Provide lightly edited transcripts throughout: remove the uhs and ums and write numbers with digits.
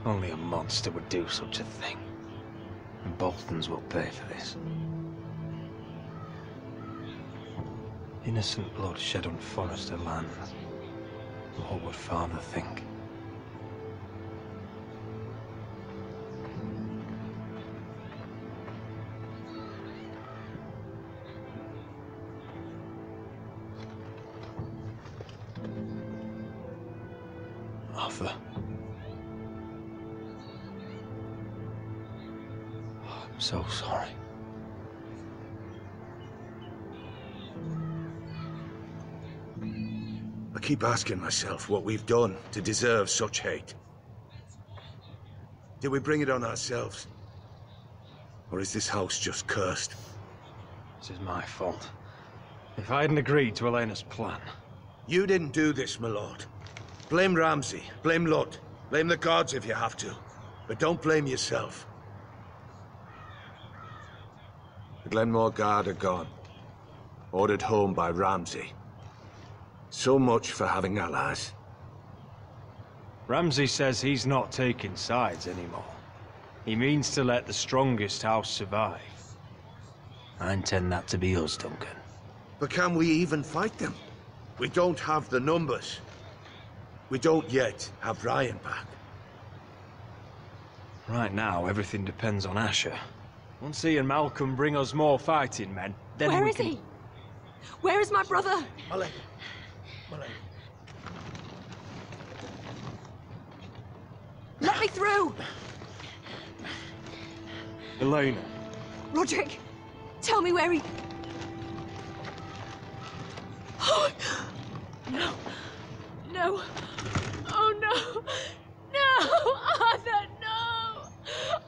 Only a monster would do such a thing. And Boltons will pay for this. Innocent blood shed on Forrester land. What would Father think? Arthur. Oh, I'm so sorry. I keep asking myself what we've done to deserve such hate. Did we bring it on ourselves? Or is this house just cursed? This is my fault. If I hadn't agreed to Elena's plan... You didn't do this, my lord. Blame Ramsay, blame Ludd, blame the gods if you have to. But don't blame yourself. The Glenmore Guard are gone. Ordered home by Ramsay. So much for having allies. Ramsay says he's not taking sides anymore. He means to let the strongest house survive. I intend that to be us, Duncan. But can we even fight them? We don't have the numbers. We don't yet have Ryan back. Right now, everything depends on Asher. Once he and Malcolm bring us more fighting men, then Where is he? Where is my brother? Malay. Malay. Let me through! Elena. Roderick, tell me where he... Oh, no. No. Oh, no. No! Arthur, no!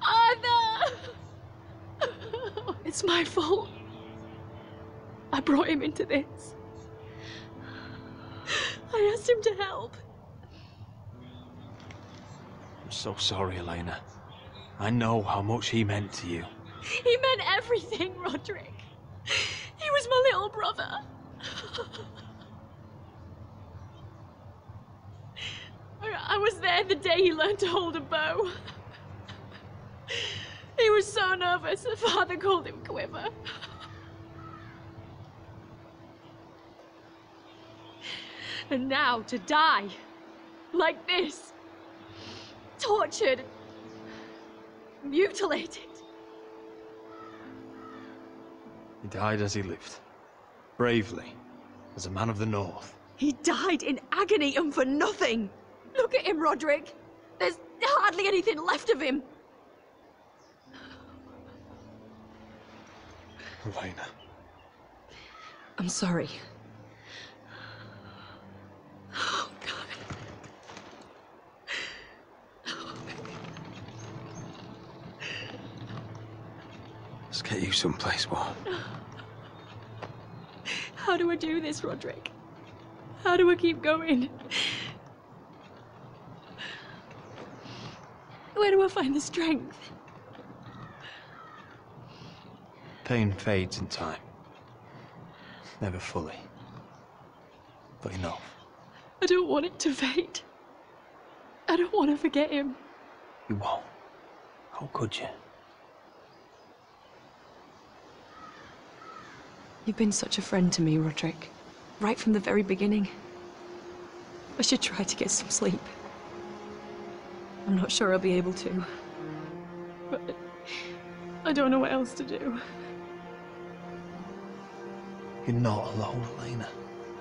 Arthur! It's my fault. I brought him into this. I asked him to help. I'm so sorry, Elena. I know how much he meant to you. He meant everything, Roderick. He was my little brother. I was there the day he learned to hold a bow. He was so nervous, the father called him Quiver. And now to die, like this, tortured, mutilated. He died as he lived. Bravely, as a man of the North. He died in agony and for nothing. Look at him, Roderick. There's hardly anything left of him. Elena. I'm sorry. Oh, God. Let's get you someplace warm. How do I do this, Roderick? How do I keep going? Where do I find the strength? Pain fades in time. Never fully. But enough. I don't want it to fade. I don't want to forget him. You won't. How could you? You've been such a friend to me, Roderick. Right from the very beginning. I should try to get some sleep. I'm not sure I'll be able to. But I don't know what else to do. You're not alone, Elena.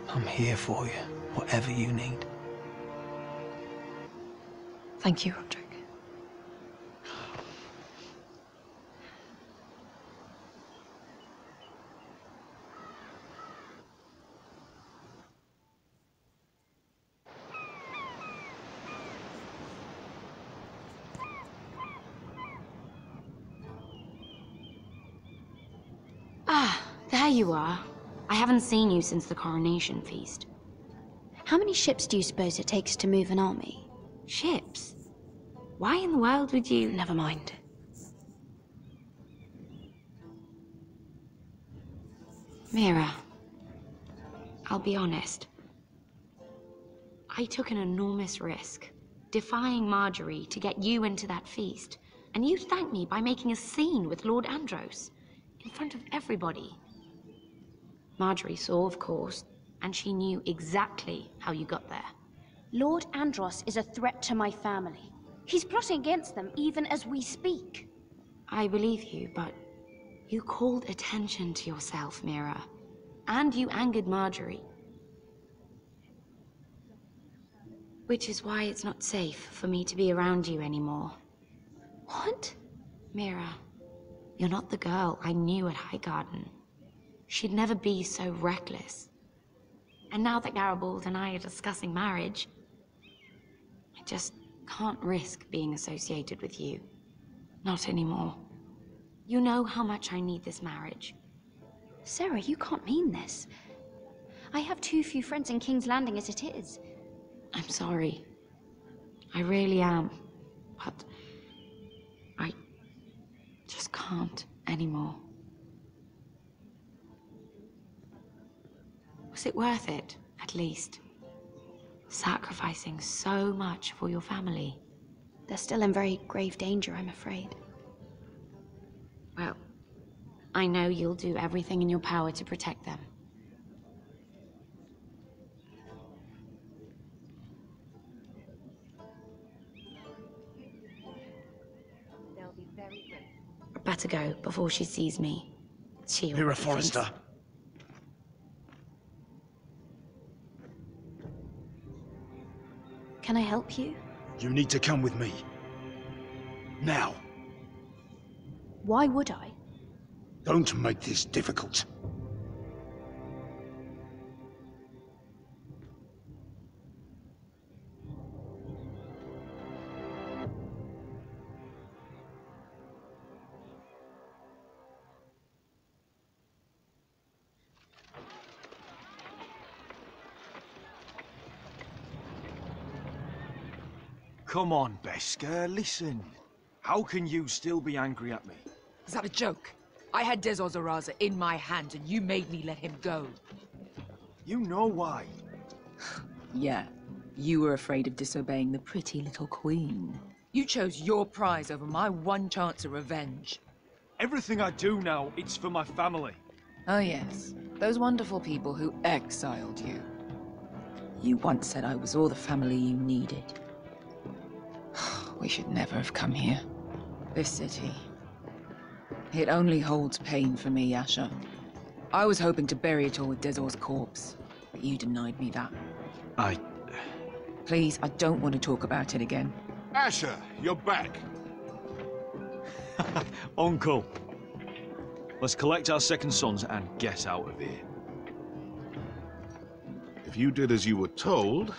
I'm here for you, whatever you need. Thank you, Roderick. Ah, there you are. I haven't seen you since the coronation feast. How many ships do you suppose it takes to move an army? Ships? Why in the world would you... Never mind. Mira, I'll be honest. I took an enormous risk. defying Marjorie to get you into that feast. And you thanked me by making a scene with Lord Andros, in front of everybody. Marjorie saw, of course, and she knew exactly how you got there. Lord Andros is a threat to my family. He's plotting against them even as we speak. I believe you, but you called attention to yourself, Mira. And you angered Marjorie. Which is why it's not safe for me to be around you anymore. What? Mira, you're not the girl I knew at Highgarden. She'd never be so reckless. And now that Garibald and I are discussing marriage, I just can't risk being associated with you. Not anymore. You know how much I need this marriage. Sarah, you can't mean this. I have too few friends in King's Landing as it is. I'm sorry. I really am. But I just can't anymore. Was it worth it, at least? Sacrificing so much for your family? They're still in very grave danger, I'm afraid. Well, I know you'll do everything in your power to protect them. They'll be very good. I better go before she sees me. Mira Forrester. Can I help you? You need to come with me. Now. Why would I? Don't make this difficult. Come on, Beskar, listen. How can you still be angry at me? Is that a joke? I had Dez Ozaraza in my hand and you made me let him go. You know why. Yeah, you were afraid of disobeying the pretty little queen. You chose your prize over my one chance of revenge. Everything I do now, it's for my family. Oh yes, those wonderful people who exiled you. You once said I was all the family you needed. We should never have come here. This city. It only holds pain for me, Asher. I was hoping to bury it all with Dezor's corpse, but you denied me that. Please, I don't want to talk about it again. Asher, you're back. Uncle. Let's collect our second sons and get out of here. If you did as you were told,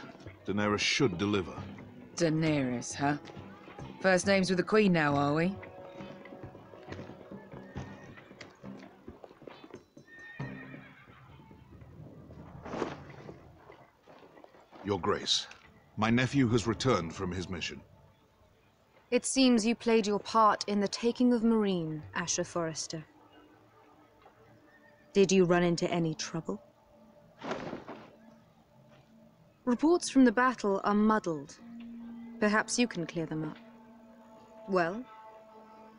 Daenerys should deliver. Daenerys, huh? First names with the Queen now, are we? Your Grace, my nephew has returned from his mission. It seems you played your part in the taking of Meereen, Asher Forrester. Did you run into any trouble? Reports from the battle are muddled. Perhaps you can clear them up. Well,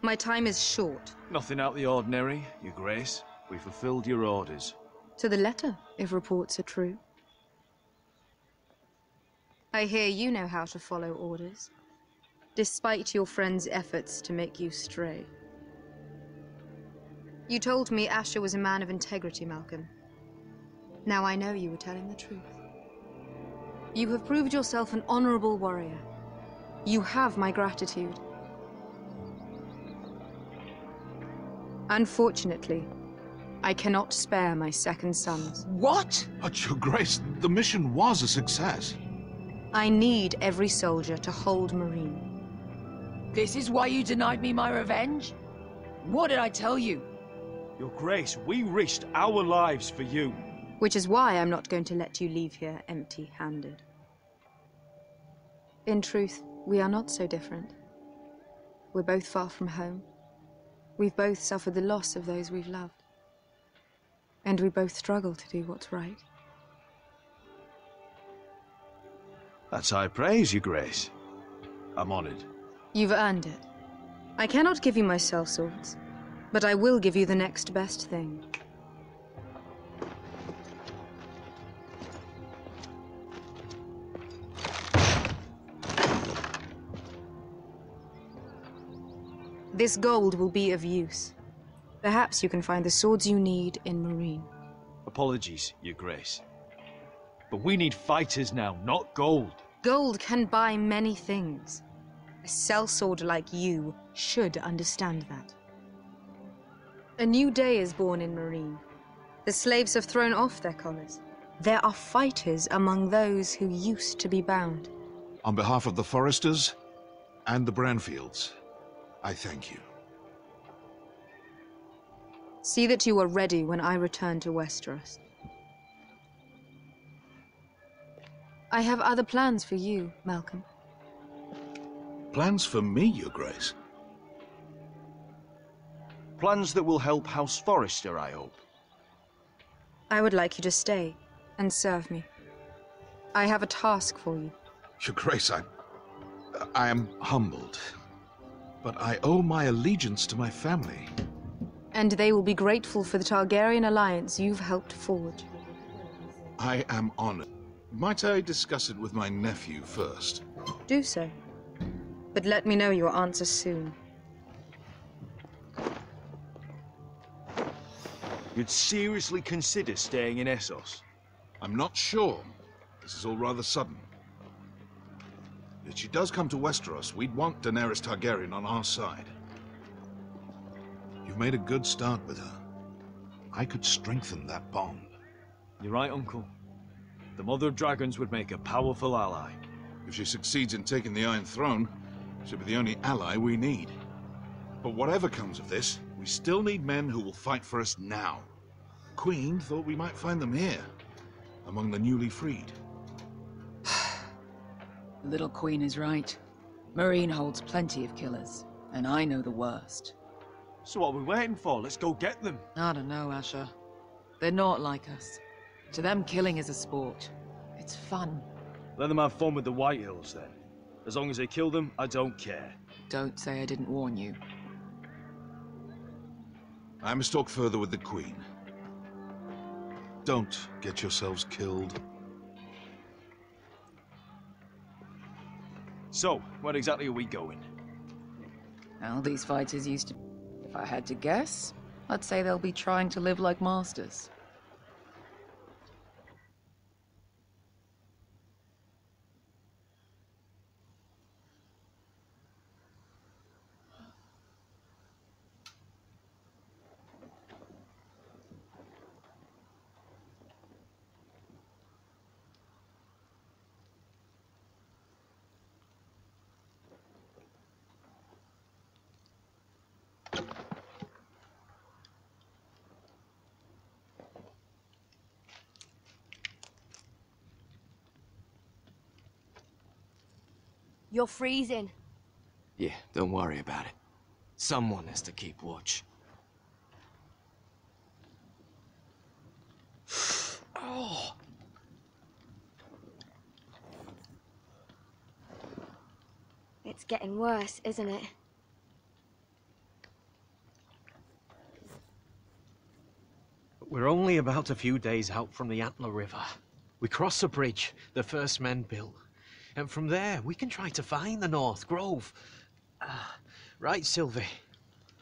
my time is short. Nothing out of the ordinary, Your Grace. We fulfilled your orders. To the letter, if reports are true. I hear you know how to follow orders, despite your friend's efforts to make you stray. You told me Asher was a man of integrity, Malcolm. Now I know you were telling the truth. You have proved yourself an honorable warrior. You have my gratitude. Unfortunately, I cannot spare my second sons. What? But, Your Grace, the mission was a success. I need every soldier to hold Meereen. This is why you denied me my revenge? What did I tell you? Your Grace, we risked our lives for you. Which is why I'm not going to let you leave here empty-handed. In truth, we are not so different. We're both far from home. We've both suffered the loss of those we've loved. And we both struggle to do what's right. That's high praise, Your Grace. I'm honored. You've earned it. I cannot give you my sellswords, but I will give you the next best thing. This gold will be of use. Perhaps you can find the swords you need in Meereen. Apologies, Your Grace. But we need fighters now, not gold. Gold can buy many things. A sellsword like you should understand that. A new day is born in Meereen. The slaves have thrown off their collars. There are fighters among those who used to be bound. On behalf of the Foresters and the Branfields, I thank you. See that you are ready when I return to Westeros. I have other plans for you, Malcolm. Plans for me, Your Grace? Plans that will help House Forrester, I hope. I would like you to stay and serve me. I have a task for you. Your Grace, I am humbled. But I owe my allegiance to my family. And they will be grateful for the Targaryen alliance you've helped forge. I am honored. Might I discuss it with my nephew first? Do so. But let me know your answer soon. You'd seriously consider staying in Essos? I'm not sure. This is all rather sudden. If she does come to Westeros, we'd want Daenerys Targaryen on our side. You've made a good start with her. I could strengthen that bond. You're right, Uncle. The Mother of Dragons would make a powerful ally. If she succeeds in taking the Iron Throne, she'll be the only ally we need. But whatever comes of this, we still need men who will fight for us now. Queen thought we might find them here, among the newly freed. The little queen is right. Meereen holds plenty of killers, and I know the worst. So what are we waiting for? Let's go get them. I don't know, Asher. They're not like us. To them, killing is a sport. It's fun. Let them have fun with the Whitehills, then. As long as they kill them, I don't care. Don't say I didn't warn you. I must talk further with the Queen. Don't get yourselves killed. So, where exactly are we going? Well, these fighters used to... If I had to guess, I'd say they'll be trying to live like masters. You're freezing. Yeah, don't worry about it. Someone has to keep watch. Oh. It's getting worse, isn't it? We're only about a few days out from the Antler River. We cross a bridge the first men built. And from there, we can try to find the North Grove. Right, Sylvie?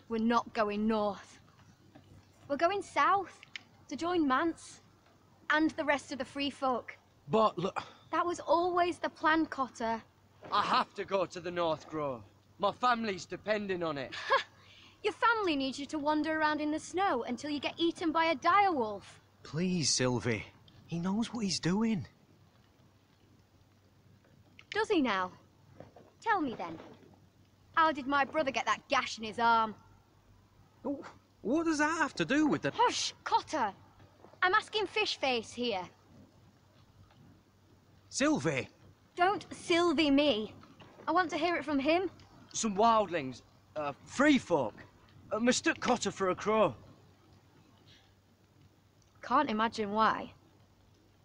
We're not going north. We're going south, to join Mance. And the rest of the Free Folk. But look... That was always the plan, Cotter. I have to go to the North Grove. My family's depending on it. Your family needs you to wander around in the snow until you get eaten by a direwolf. Please, Sylvie. He knows what he's doing. Does he now? Tell me then. How did my brother get that gash in his arm? What does that have to do with the... Hush, Cotter! I'm asking Fishface here. Sylvie! Don't Sylvie me. I want to hear it from him. Some wildlings. Free folk. Mistook Cotter for a crow. Can't imagine why.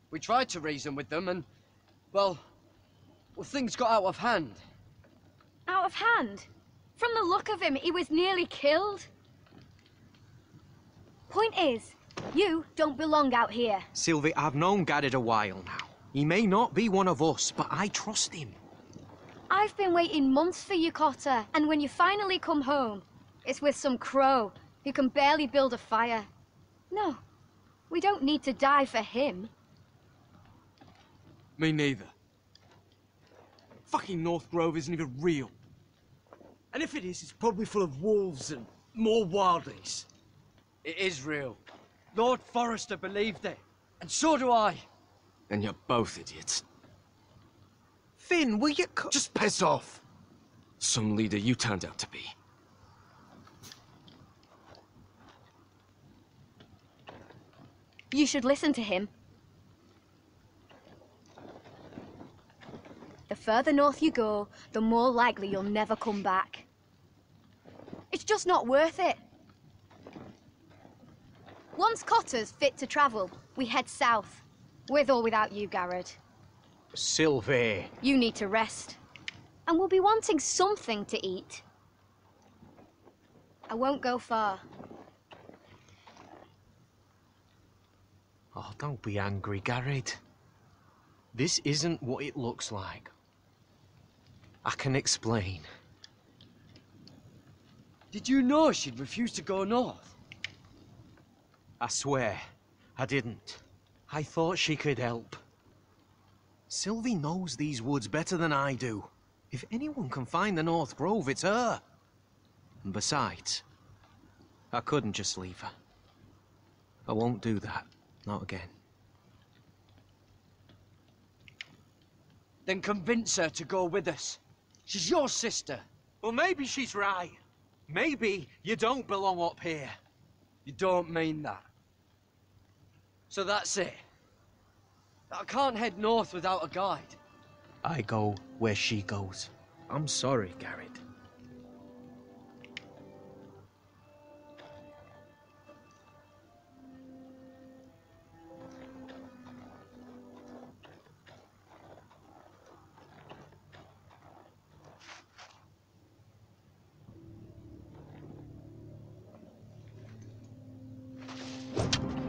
We tried to reason with them and... Well, things got out of hand. out of hand? From the look of him, he was nearly killed. Point is, you don't belong out here. Sylvie, I've known Garrett a while now. He may not be one of us, but I trust him. I've been waiting months for you, Cotter, and when you finally come home, it's with some crow who can barely build a fire. No, we don't need to die for him. Me neither. Fucking North Grove isn't even real. And if it is, it's probably full of wolves and more wildlings. It is real. Lord Forrester believed it, and so do I. And you're both idiots. Finn, will you just piss off? Some leader you turned out to be. You should listen to him. The further north you go, the more likely you'll never come back. It's just not worth it. Once Cotter's fit to travel, we head south. With or without you, Garrett. Sylvie. You need to rest. And we'll be wanting something to eat. I won't go far. Oh, don't be angry, Garrett. This isn't what it looks like. I can explain. Did you know she'd refuse to go north? I swear, I didn't. I thought she could help. Sylvie knows these woods better than I do. If anyone can find the North Grove, it's her. And besides, I couldn't just leave her. I won't do that. Not again. Then convince her to go with us. She's your sister. Well, maybe she's right. Maybe you don't belong up here. You don't mean that. So that's it. I can't head north without a guide. I go where she goes. I'm sorry, Garrett.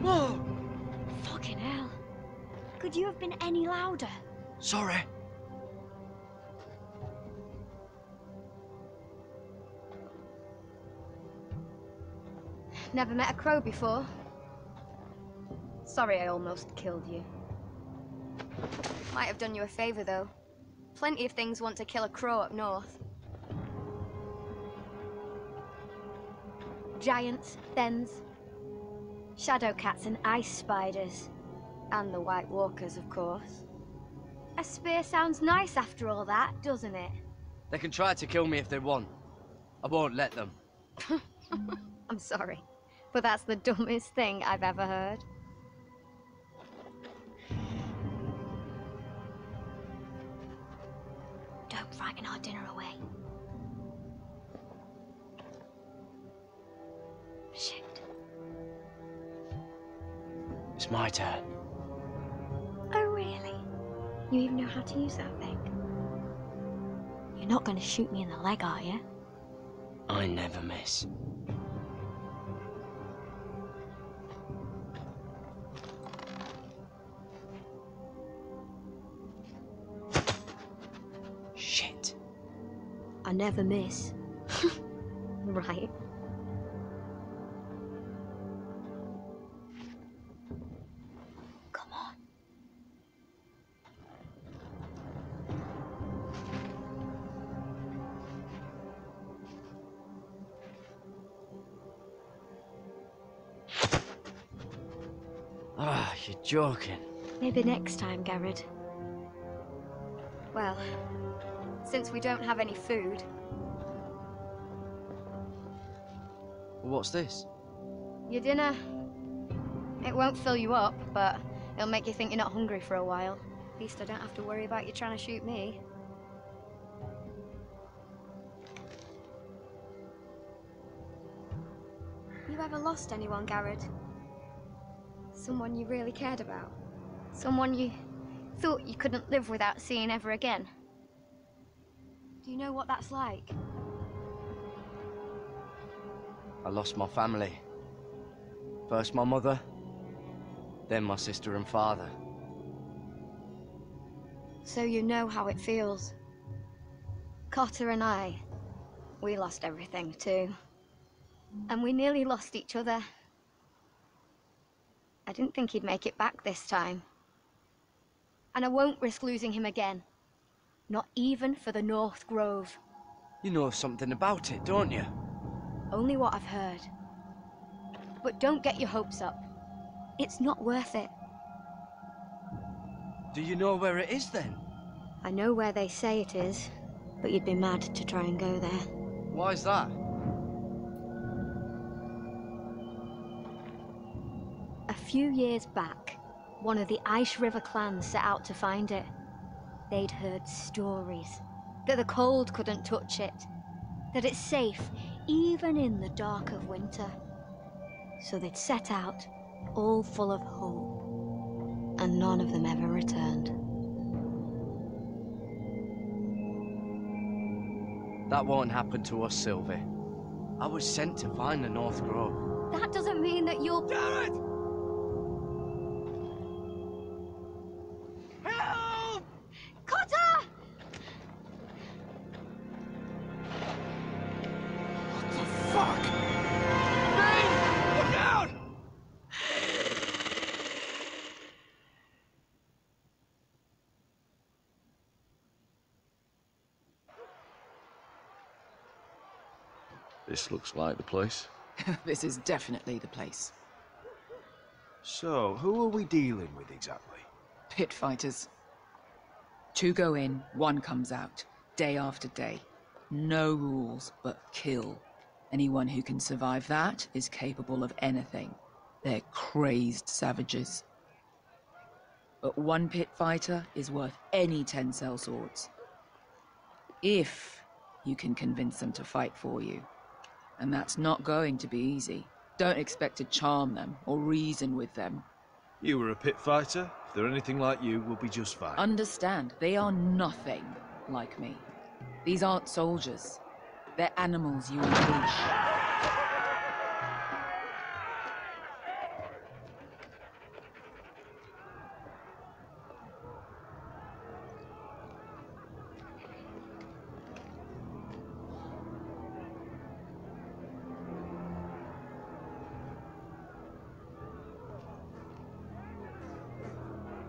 Whoa! Fucking hell. Could you have been any louder? Sorry. Never met a crow before. Sorry I almost killed you. Might have done you a favor, though. Plenty of things want to kill a crow up north. Giants, thens, shadow cats and ice spiders. And the White Walkers, of course. A spear sounds nice after all that, doesn't it? They can try to kill me if they want. I won't let them. I'm sorry, but that's the dumbest thing I've ever heard. Don't frighten our dinner away. Shit. It's my turn. Oh, really? You even know how to use that thing? You're not going to shoot me in the leg, are you? I never miss. Shit. I never miss. Right. Come on. Ah, you're joking. Maybe next time, Garrett. Well, since we don't have any food... What's this? Your dinner. It won't fill you up, but it'll make you think you're not hungry for a while. At least I don't have to worry about you trying to shoot me. You ever lost anyone, Garrett? Someone you really cared about? Someone you thought you couldn't live without seeing ever again? Do you know what that's like? I lost my family. First my mother, then my sister and father. So you know how it feels. Cotter and I, we lost everything too. And we nearly lost each other. I didn't think he'd make it back this time. And I won't risk losing him again. Not even for the North Grove. You know something about it, don't you? Only what I've heard. But don't get your hopes up. It's not worth it. Do you know where it is then? I know where they say it is, but you'd be mad to try and go there. Why's that? A few years back, one of the Ice River clans set out to find it. They'd heard stories that the cold couldn't touch it, that it's safe even in the dark of winter. So they'd set out, all full of hope, and none of them ever returned. That won't happen to us, Sylvie. I was sent to find the North Grove. That doesn't mean that you'll... Damn it! Help! Cotter! What the fuck? Bane! Look out! This looks like the place. This is definitely the place. So, who are we dealing with exactly? Pit fighters. 2 go in, 1 comes out, day after day. No rules, but kill. Anyone who can survive that is capable of anything. They're crazed savages. But 1 pit fighter is worth any 10 sellswords. If you can convince them to fight for you. And that's not going to be easy. Don't expect to charm them or reason with them. You were a pit fighter. If they're anything like you, we'll be just fine. Understand, they are nothing like me. These aren't soldiers. They're animals you unleash.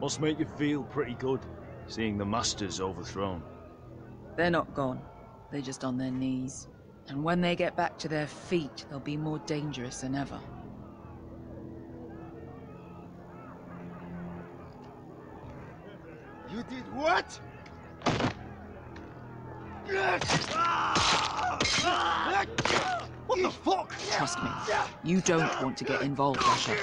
Must make you feel pretty good, seeing the Masters overthrown. They're not gone. They're just on their knees. And when they get back to their feet, they'll be more dangerous than ever. You did what? What the fuck? Trust me, you don't want to get involved, Asher.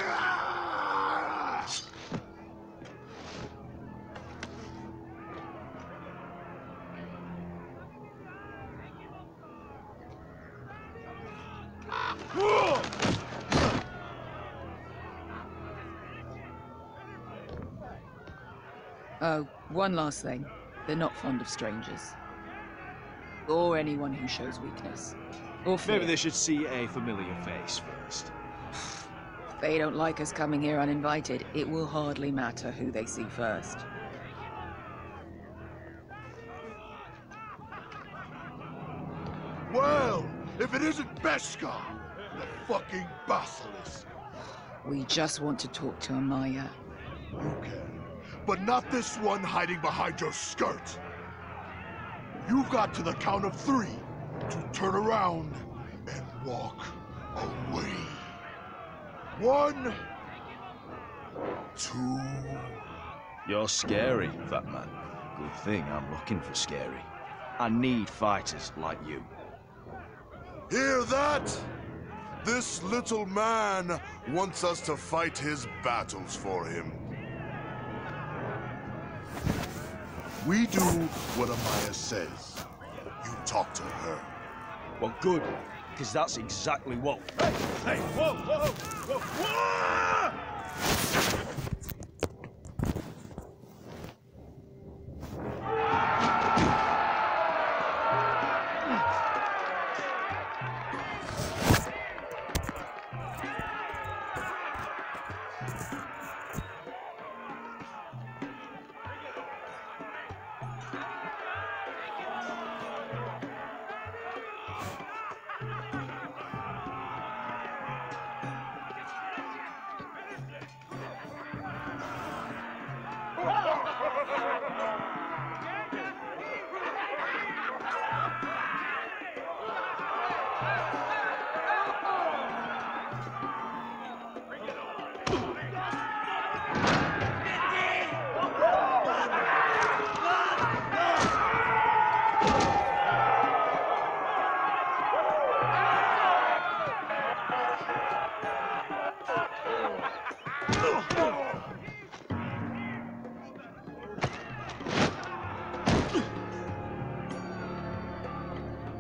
Oh, one last thing. They're not fond of strangers. Or anyone who shows weakness. Or fear. Maybe they should see a familiar face first. If they don't like us coming here uninvited, it will hardly matter who they see first. Well, if it isn't Beskar, the fucking basilisk. We just want to talk to Amaya. You can, but not this one hiding behind your skirt. You've got to the count of 3 to turn around and walk away. 1, 2. You're scary, fat man. Good thing I'm looking for scary. I need fighters like you. Hear that? This little man wants us to fight his battles for him. We do what Amaya says. You talk to her. Well, good, because that's exactly what... Hey, whoa, whoa, whoa, whoa!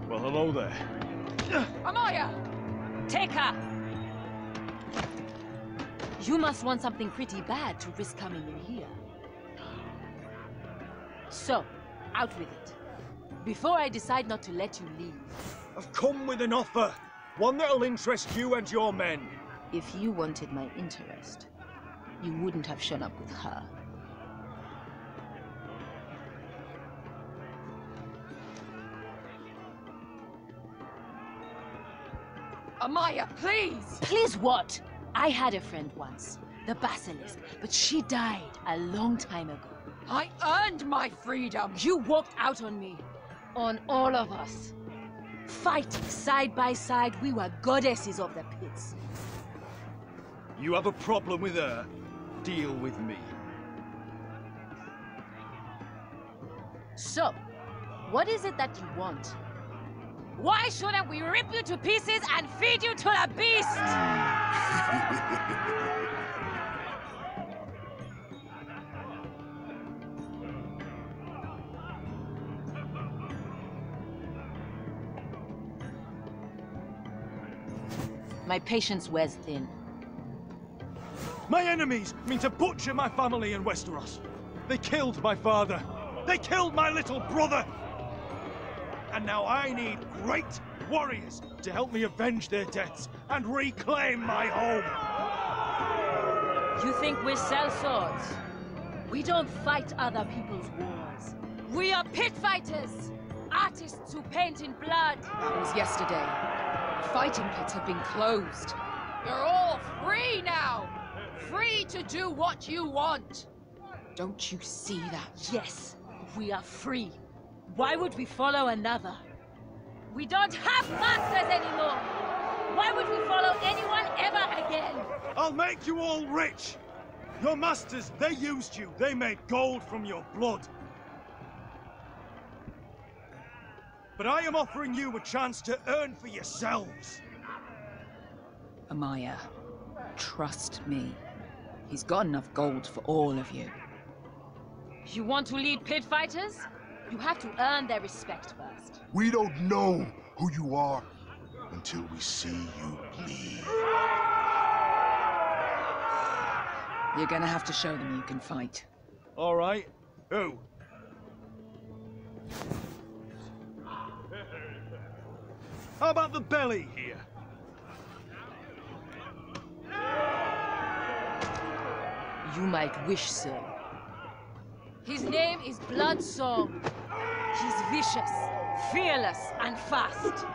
Well, hello there. Amaya! Take her! You must want something pretty bad to risk coming in here. So, out with it. Before I decide not to let you leave. I've come with an offer. One that'll interest you and your men. If you wanted my interest, you wouldn't have shown up with her. Amaya, please! Please what? I had a friend once, the Basilisk, but she died a long time ago. I earned my freedom! You walked out on me. On all of us. Fighting side by side, we were goddesses of the pits. You have a problem with her? Deal with me. So, what is it that you want? Why shouldn't we rip you to pieces and feed you to the beast? My patience wears thin. My enemies mean to butcher my family in Westeros. They killed my father. They killed my little brother. And now I need great warriors to help me avenge their deaths and reclaim my home. You think we sell swords? We don't fight other people's wars. We are pit fighters! Artists who paint in blood! That was yesterday. The fighting pits have been closed. You're all free now! Free to do what you want! Don't you see that? Yes, we are free. Why would we follow another? We don't have masters anymore! Why would we follow anyone ever again? I'll make you all rich! Your masters, they used you. They made gold from your blood. But I am offering you a chance to earn for yourselves. Amaya, trust me. He's got enough gold for all of you. You want to lead pit fighters? You have to earn their respect first. We don't know who you are until we see you bleed. You're gonna have to show them you can fight. All right. Who? How about the belly here? You might wish so. His name is Bloodsong. He's vicious, fearless, and fast.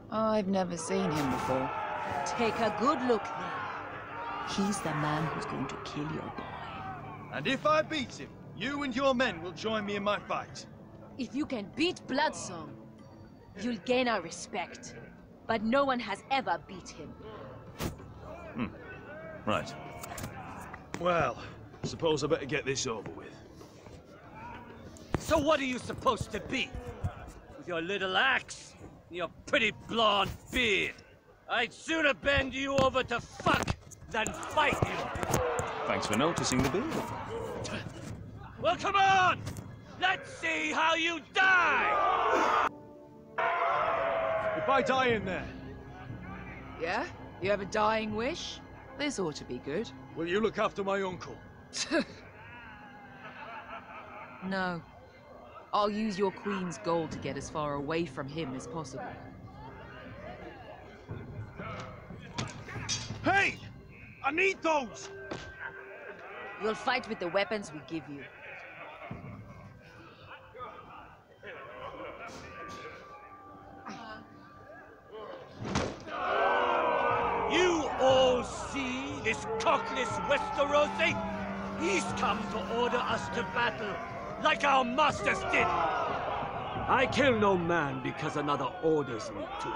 I've never seen him before. Take a good look then. He's the man who's going to kill your boy. And if I beat him, you and your men will join me in my fight. If you can beat Bloodsong, you'll gain our respect. But no one has ever beat him. Right. Well, suppose I better get this over with. So what are you supposed to be? With your little axe and your pretty blonde beard? I'd sooner bend you over to fuck than fight you. Thanks for noticing the beard. Well, come on! Let's see how you die! If I die in there, Yeah? You have a dying wish? This ought to be good. will you look after my uncle? No. I'll use your queen's gold to get as far away from him as possible. Hey! I need those! You'll fight with the weapons we give you. You all see this cockless Westerosi? He's come to order us to battle, like our masters did. I kill no man because another orders me to.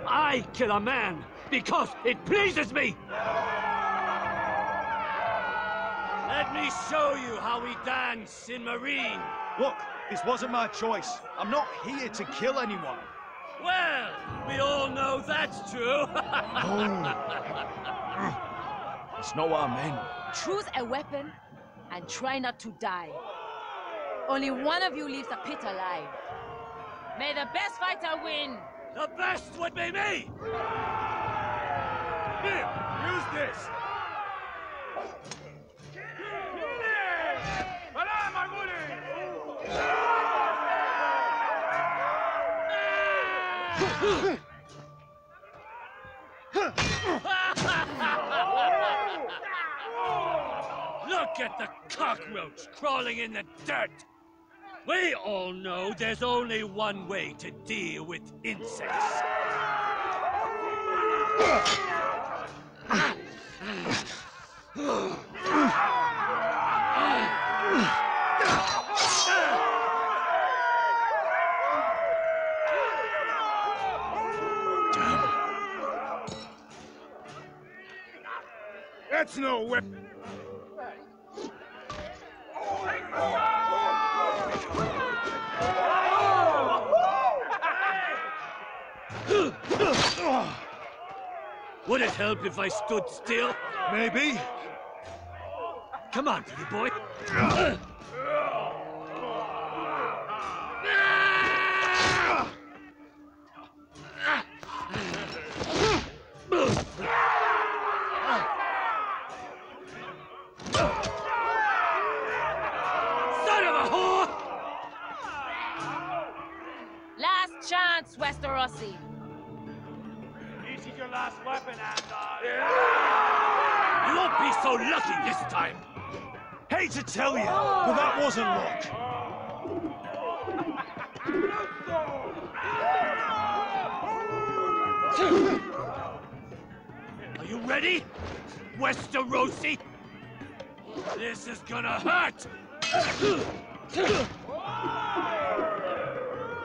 I kill a man because it pleases me! Let me show you how we dance in Marine. Look, this wasn't my choice. I'm not here to kill anyone. Well, we all know that's true. It's not what I meant. Choose a weapon and try not to die. Only one of you leaves the pit alive. May the best fighter win! The best would be me! Here, use this! Look at the cockroach crawling in the dirt! We all know there's only one way to deal with insects. That's no weapon. Would it help if I stood still? Maybe. Come on, pretty boy. Son of a whore! Last chance, Westerosi. This is your last weapon, Andor. You won't be so lucky this time. Hate to tell you, but that wasn't luck. Are you ready, Westerosi? This is gonna hurt!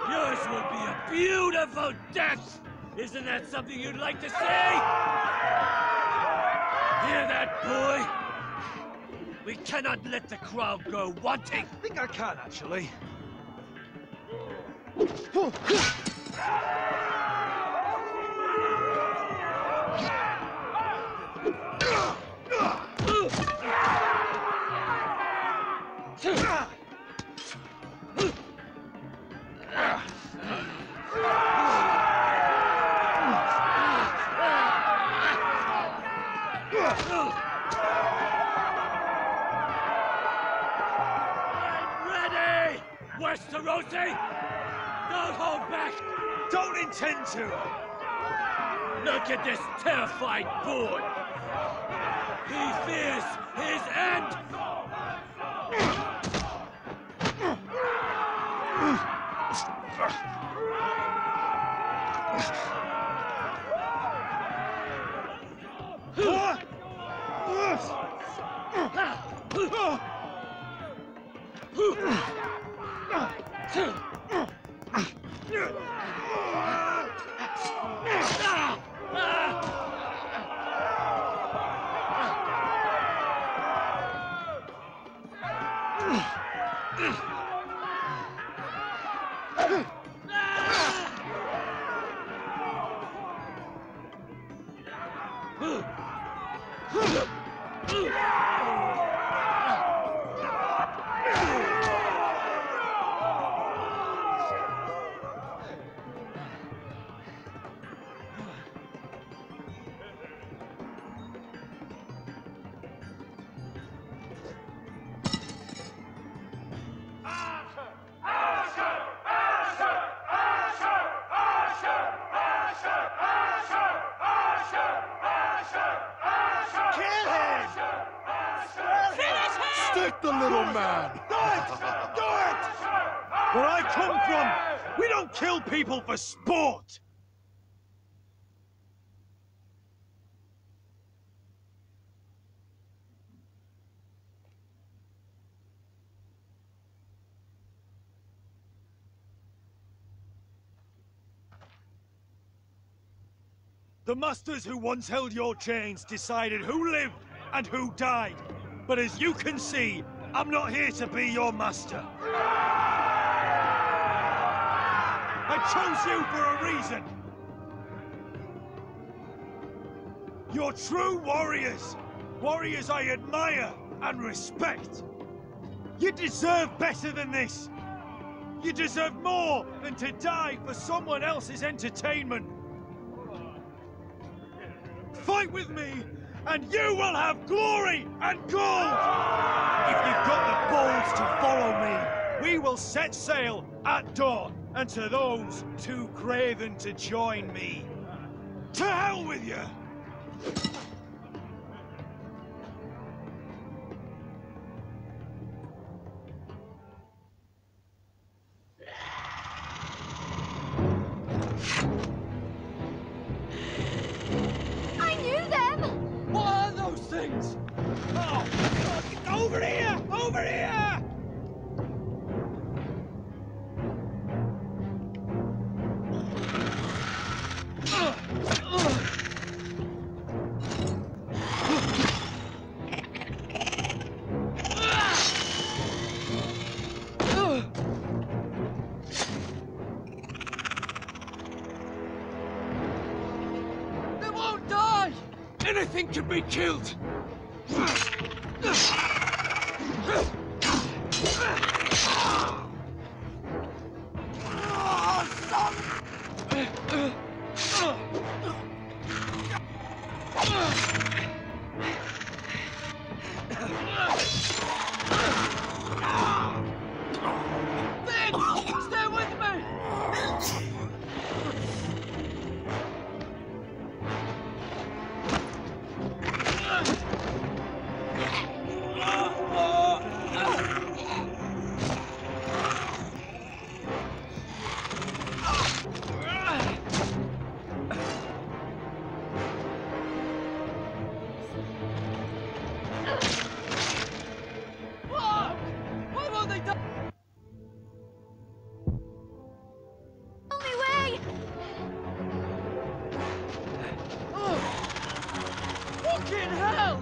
Yours will be a beautiful death! Isn't that something you'd like to say? Hear that, boy? We cannot let the crowd go wanting. I think I can, actually. Ready, Westerosi! Don't hold back! Don't intend to! Look at this terrified boy! He fears his end! Stick the little man! Do it! Do it! Where I come from, we don't kill people for sport! The masters who once held your chains decided who lived and who died. But as you can see, I'm not here to be your master. I chose you for a reason. You're true warriors. Warriors I admire and respect. You deserve better than this. You deserve more than to die for someone else's entertainment. Fight with me, and you will have glory and gold! If you've got the balls to follow me, we will set sail at dawn. And to those too craven to join me, to hell with you! I knew them! What are those things? Oh, over here! Over here! They won't die! Anything can be killed! Stay with me! Why won't they die? Only way! Fucking hell!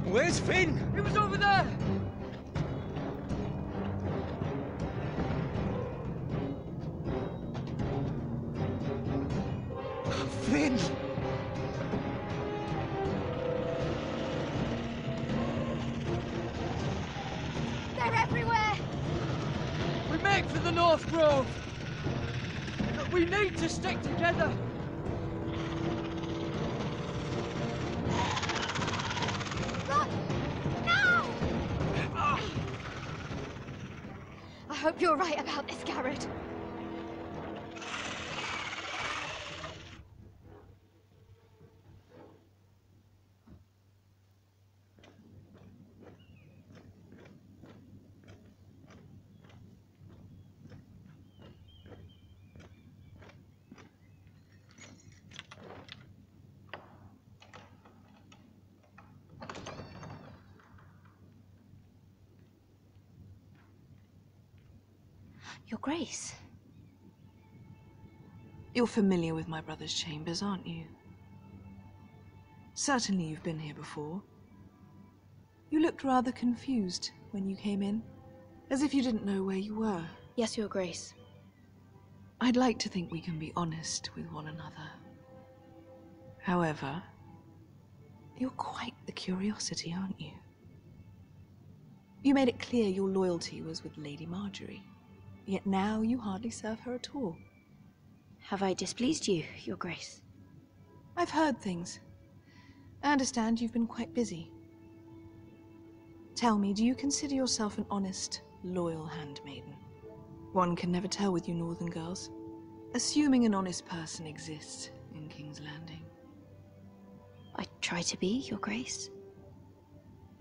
Where's Finn? He was over there! Finn! They're everywhere! We make for the North Grove! But we need to stick together! Run! Now! I hope you're right about this, Garrett. Your Grace. You're familiar with my brother's chambers, aren't you? Certainly you've been here before. You looked rather confused when you came in, as if you didn't know where you were. Yes, Your Grace. I'd like to think we can be honest with one another. However, you're quite the curiosity, aren't you? You made it clear your loyalty was with Lady Marjorie, yet now you hardly serve her at all. Have I displeased you, Your Grace? I've heard things. I understand you've been quite busy. Tell me, do you consider yourself an honest, loyal handmaiden? One can never tell with you northern girls. Assuming an honest person exists in King's Landing. I try to be, Your Grace.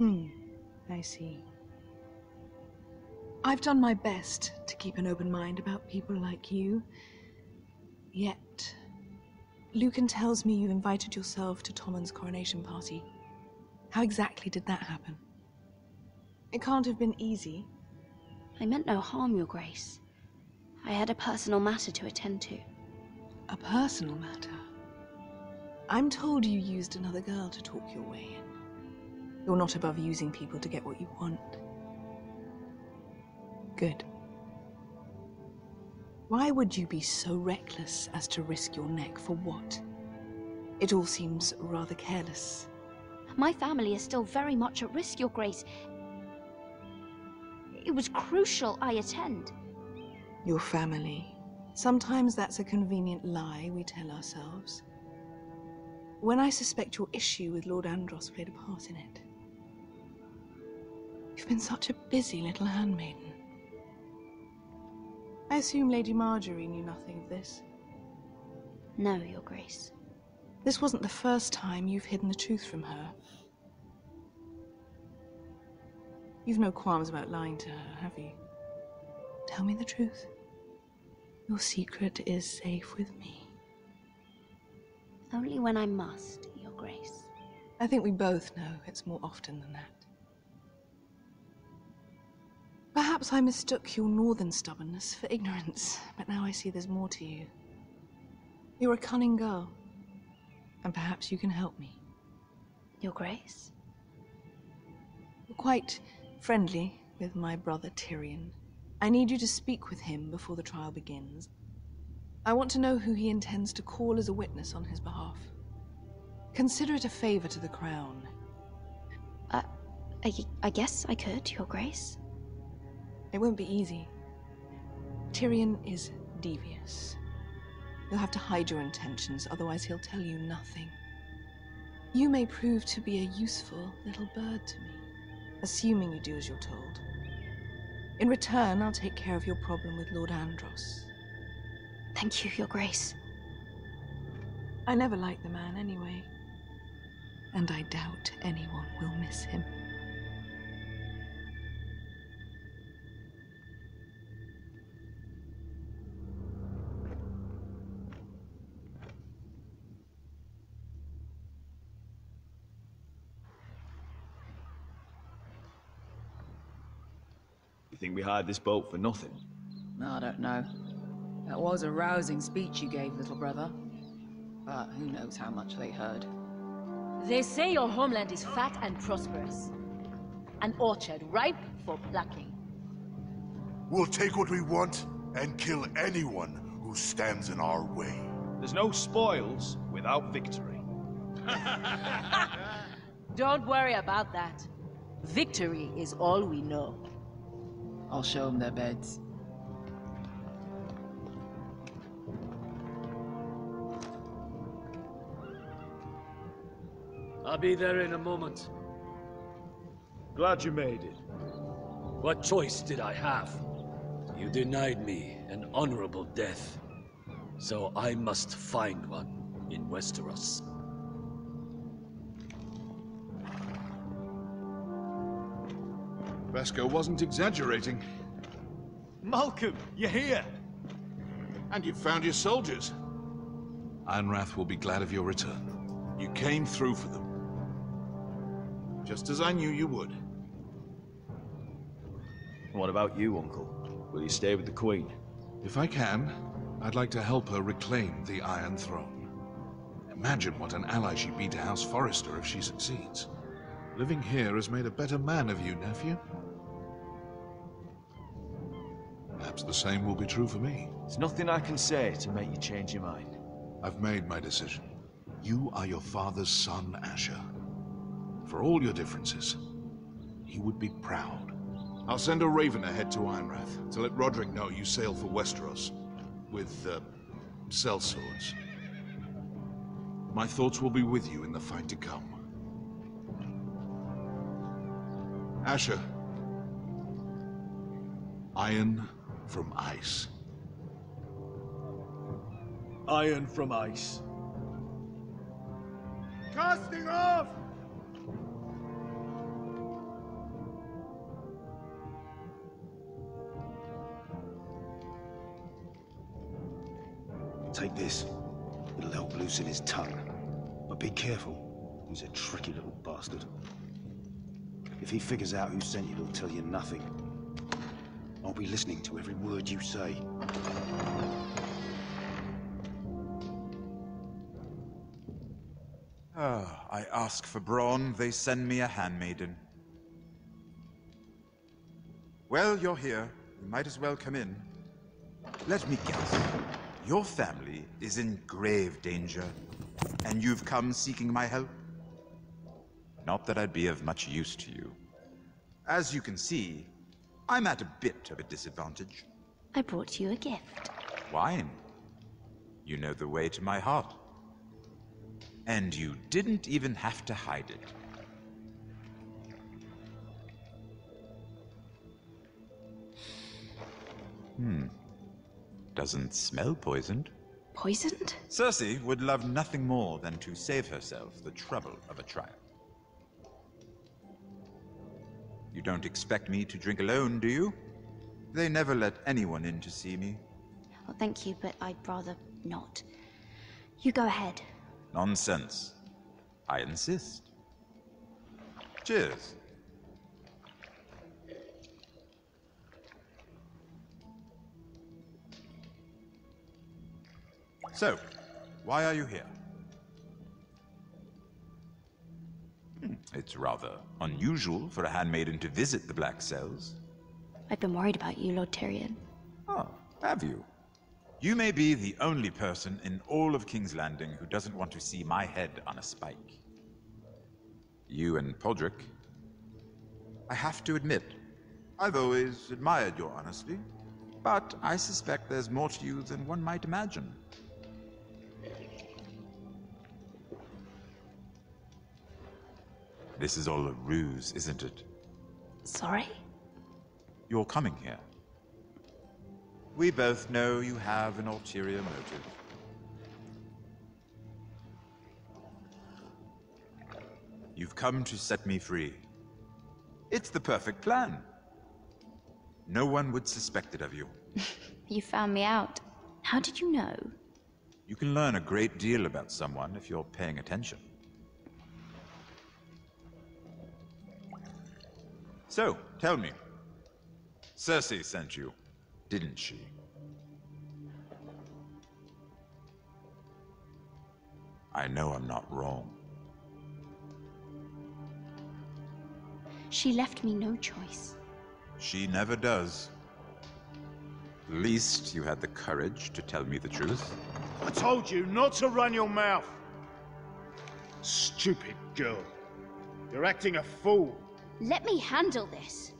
I see. I've done my best to keep an open mind about people like you. Yet, Lucan tells me you invited yourself to Tommen's coronation party. How exactly did that happen? It can't have been easy. I meant no harm, Your Grace. I had a personal matter to attend to. A personal matter? I'm told you used another girl to talk your way in. You're not above using people to get what you want. Good. Why would you be so reckless as to risk your neck for what? It all seems rather careless. My family is still very much at risk, Your Grace. It was crucial I attend. Your family. Sometimes that's a convenient lie we tell ourselves. When I suspect your issue with Lord Andros played a part in it. You've been such a busy little handmaiden. I assume Lady Marjorie knew nothing of this. No, Your Grace. This wasn't the first time you've hidden the truth from her. You've no qualms about lying to her, have you? Tell me the truth. Your secret is safe with me. Only when I must, Your Grace. I think we both know it's more often than that. Perhaps I mistook your northern stubbornness for ignorance, but now I see there's more to you. You're a cunning girl, and perhaps you can help me. Your Grace? You're quite friendly with my brother Tyrion. I need you to speak with him before the trial begins. I want to know who he intends to call as a witness on his behalf. Consider it a favor to the crown. I guess I could, Your Grace. It won't be easy. Tyrion is devious. You'll have to hide your intentions, otherwise he'll tell you nothing. You may prove to be a useful little bird to me, assuming you do as you're told. In return, I'll take care of your problem with Lord Andros. Thank you, Your Grace. I never liked the man anyway. And I doubt anyone will miss him. You think we hired this boat for nothing? I don't know. That was a rousing speech you gave, little brother. But who knows how much they heard. They say your homeland is fat and prosperous. An orchard ripe for plucking. We'll take what we want and kill anyone who stands in our way. There's no spoils without victory. Don't worry about that. Victory is all we know. I'll show them their beds. I'll be there in a moment. Glad you made it. What choice did I have? You denied me an honorable death. So I must find one in Westeros. Vasco wasn't exaggerating. Malcolm, you're here! And you've found your soldiers. Ironrath will be glad of your return. You came through for them. Just as I knew you would. What about you, Uncle? Will you stay with the Queen? If I can, I'd like to help her reclaim the Iron Throne. Imagine what an ally she'd be to House Forrester if she succeeds. Living here has made a better man of you, nephew. Perhaps the same will be true for me. There's nothing I can say to make you change your mind. I've made my decision. You are your father's son, Asher. For all your differences, he would be proud. I'll send a raven ahead to Ironrath to let Roderick know you sail for Westeros with, sellswords. My thoughts will be with you in the fight to come. Asher. Iron from ice. Iron from ice. Casting off! Take this. It'll help loosen his tongue. But be careful. He's a tricky little bastard. If he figures out who sent you, he'll tell you nothing. I'll be listening to every word you say. I ask for brawn, they send me a handmaiden. Well, you're here. You might as well come in. Let me guess. Your family is in grave danger, and you've come seeking my help? Not that I'd be of much use to you. As you can see, I'm at a bit of a disadvantage. I brought you a gift. Wine. You know the way to my heart. And you didn't even have to hide it. Doesn't smell poisoned. Poisoned? Cersei would love nothing more than to save herself the trouble of a trial. You don't expect me to drink alone, do you? They never let anyone in to see me. Well, thank you, but I'd rather not. You go ahead. Nonsense. I insist. Cheers. So, why are you here? It's rather unusual for a handmaiden to visit the Black Cells. I've been worried about you, Lord Tyrion. Oh, have you? You may be the only person in all of King's Landing who doesn't want to see my head on a spike. You and Podrick. I have to admit, I've always admired your honesty, but I suspect there's more to you than one might imagine. This is all a ruse, isn't it? Sorry? You're coming here. We both know you have an ulterior motive. You've come to set me free. It's the perfect plan. No one would suspect it of you. You found me out. How did you know? You can learn a great deal about someone if you're paying attention. So, tell me. Cersei sent you, didn't she? I know I'm not wrong. She left me no choice. She never does. At least you had the courage to tell me the truth. I told you not to run your mouth. Stupid girl. You're acting a fool. Let me handle this.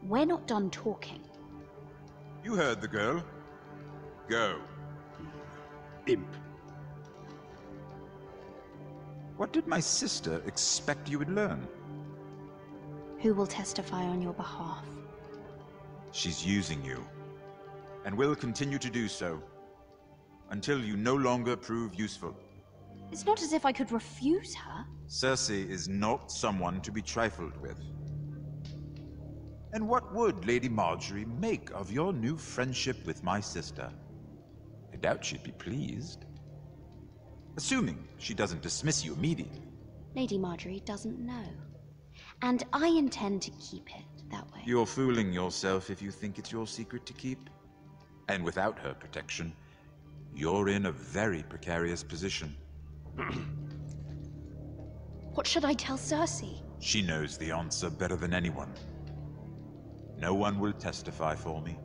We're not done talking. You heard the girl. Go. Imp. What did my sister expect you would learn? Who will testify on your behalf? She's using you, and will continue to do so, until you no longer prove useful. It's not as if I could refuse her. Cersei is not someone to be trifled with. And what would Lady Margaery make of your new friendship with my sister? I doubt she'd be pleased. Assuming she doesn't dismiss you immediately. Lady Margaery doesn't know. And I intend to keep it that way. You're fooling yourself if you think it's your secret to keep. And without her protection, you're in a very precarious position. What should I tell Cersei? She knows the answer better than anyone. No one will testify for me.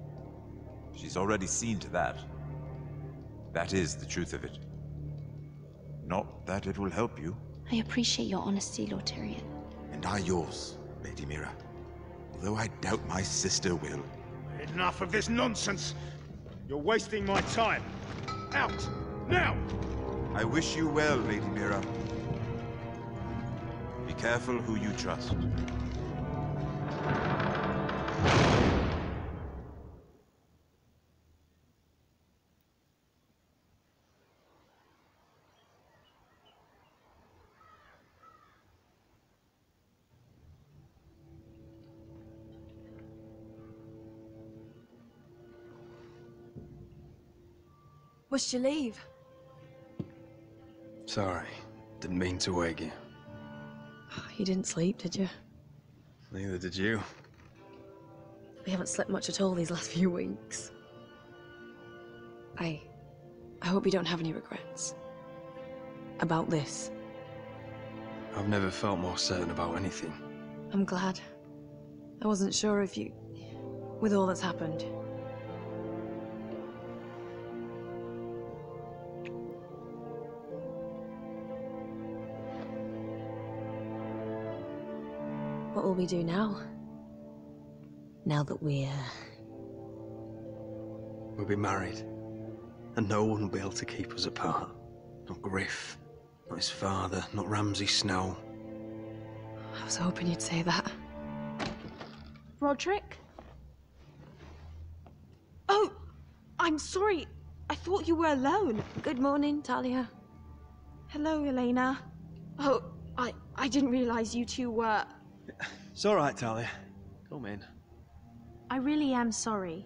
She's already seen to that. That is the truth of it. Not that it will help you. I appreciate your honesty, Lord Tyrion. And I yours, Lady Mira. Although I doubt my sister will. Enough of this nonsense! You're wasting my time! Out! Now! I wish you well, Lady Mira. Be careful who you trust. Must you leave? Sorry, didn't mean to wake you. You didn't sleep, did you? Neither did you. We haven't slept much at all these last few weeks. I hope you don't have any regrets. About this. I've never felt more certain about anything. I'm glad. I wasn't sure if you... with all that's happened. What will we do now? Now that we're... We'll be married. And no one will be able to keep us apart. Not Griff, not his father, not Ramsay Snow. I was hoping you'd say that. Roderick? Oh, I'm sorry. I thought you were alone. Good morning, Talia. Hello, Elena. Oh, I didn't realize you two were... It's all right, Talia. Come in. I really am sorry.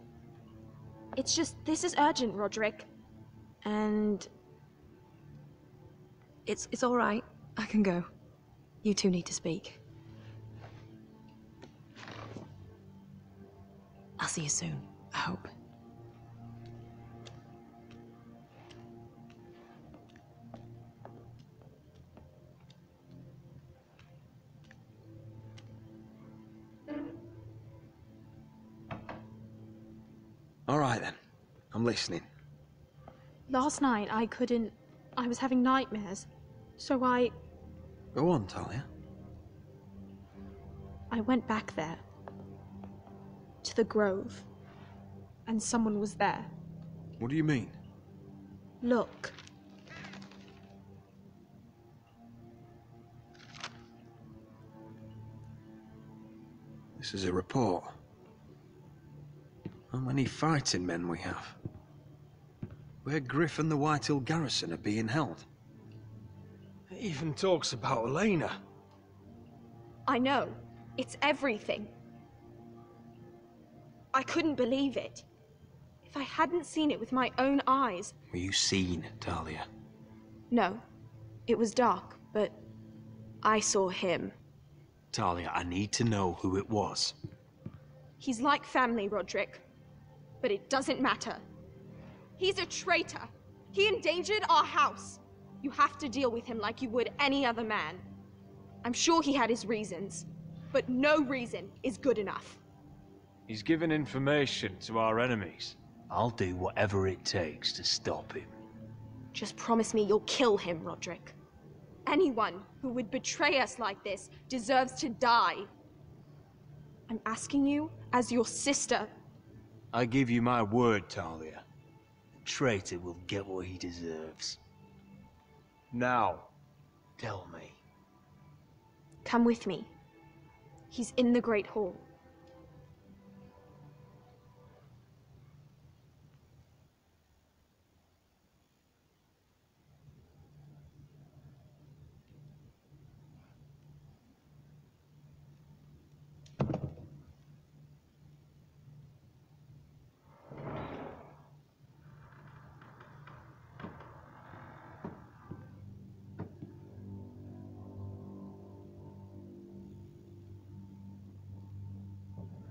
It's just, this is urgent, Roderick. And... It's all right. I can go. You two need to speak. I'll see you soon, I hope. All right, then. I'm listening. Last night, I was having nightmares. So I Go on, Talia. went back there. To the grove. And someone was there. What do you mean? Look. This is a report. How many fighting men we have? Where Griff and the Whitehill garrison are being held. It even talks about Elena. I know. It's everything. I couldn't believe it. If I hadn't seen it with my own eyes... Were you seen, Talia? No. It was dark, but I saw him. Talia, I need to know who it was. He's like family, Roderick. But it doesn't matter. He's a traitor. He endangered our house. You have to deal with him like you would any other man. I'm sure he had his reasons, but no reason is good enough. He's given information to our enemies. I'll do whatever it takes to stop him. Just promise me you'll kill him, Roderick. Anyone who would betray us like this deserves to die. I'm asking you as your sister. I give you my word, Talia. The traitor will get what he deserves. Now, tell me. Come with me. He's in the Great Hall.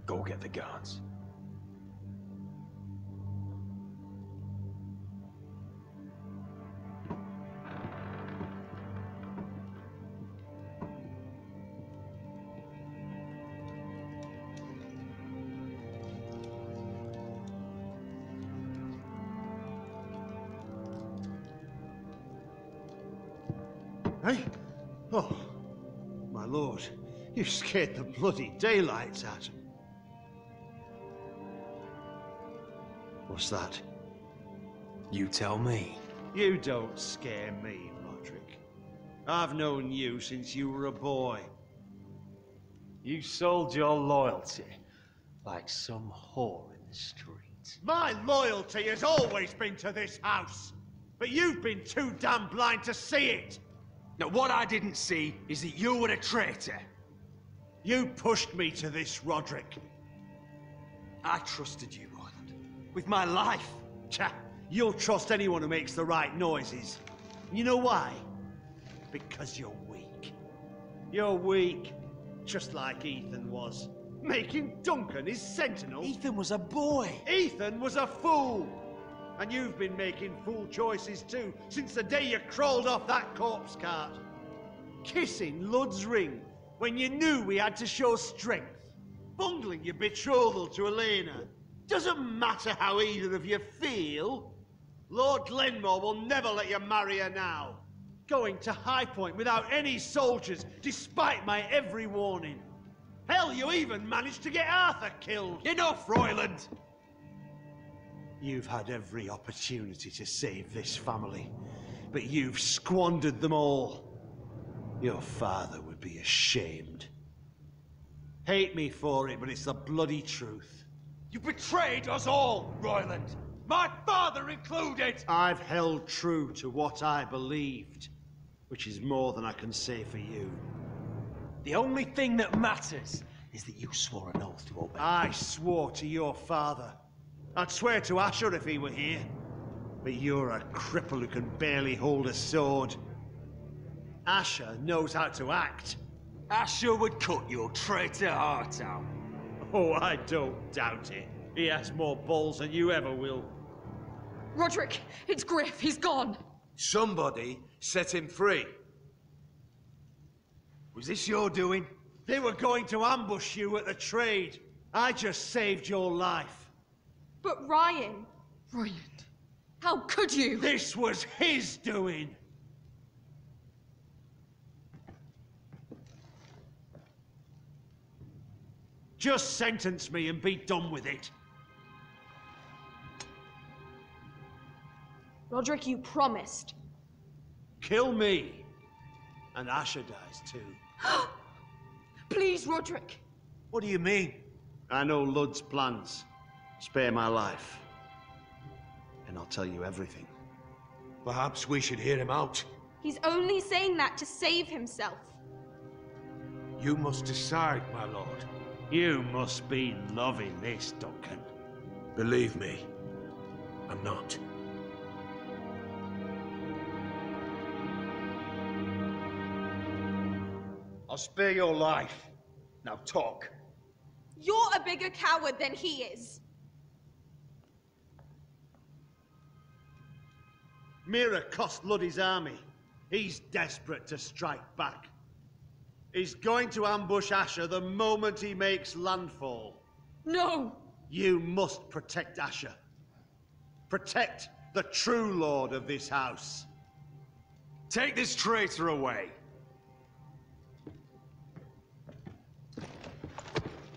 Go get the guards. Hey? Oh, my lord, you scared the bloody daylights out of me. What's that? You tell me. You don't scare me, Roderick. I've known you since you were a boy. You sold your loyalty like some whore in the street. My loyalty has always been to this house, but you've been too damn blind to see it. Now, what I didn't see is that you were a traitor. You pushed me to this, Roderick. I trusted you, Roland, with my life. Cha, you'll trust anyone who makes the right noises. You know why? Because you're weak. You're weak, just like Ethan was. Making Duncan his sentinel. Ethan was a boy. Ethan was a fool. And you've been making fool choices too, since the day you crawled off that corpse cart. Kissing Lud's ring when you knew we had to show strength. Bungling your betrothal to Elena. Doesn't matter how either of you feel. Lord Glenmore will never let you marry her now. Going to High Point without any soldiers, despite my every warning. Hell, you even managed to get Arthur killed. Enough, Royland! You've had every opportunity to save this family, but you've squandered them all. Your father would be ashamed. Hate me for it, but it's the bloody truth. You betrayed us all, Royland! My father included! I've held true to what I believed, which is more than I can say for you. The only thing that matters is that you swore an oath to obey. I swore to your father. I'd swear to Asher if he were here. But you're a cripple who can barely hold a sword. Asher knows how to act. Asher would cut your traitor heart out. Oh, I don't doubt it. He has more balls than you ever will. Roderick, it's Griff. He's gone. Somebody set him free. Was this your doing? They were going to ambush you at the trade. I just saved your life. But Ryan... Ryan, how could you? This was his doing. Just sentence me and be done with it. Roderick, you promised. Kill me. And Asher dies too. Please, Roderick. What do you mean? I know Lud's plans. Spare my life. And I'll tell you everything. Perhaps we should hear him out. He's only saying that to save himself. You must decide, my lord. You must be loving this, Duncan. Believe me, I'm not. I'll spare your life. Now talk. You're a bigger coward than he is. Mira cost Lud his army. He's desperate to strike back. He's going to ambush Asher the moment he makes landfall. No! You must protect Asher. Protect the true lord of this house. Take this traitor away.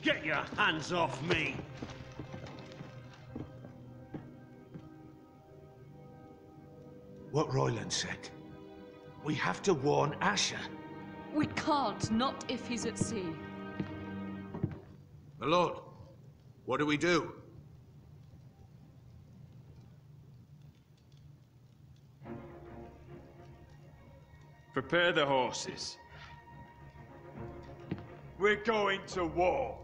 Get your hands off me! What Royland said. We have to warn Asher. We can't, not if he's at sea. My lord, what do we do? Prepare the horses. We're going to war.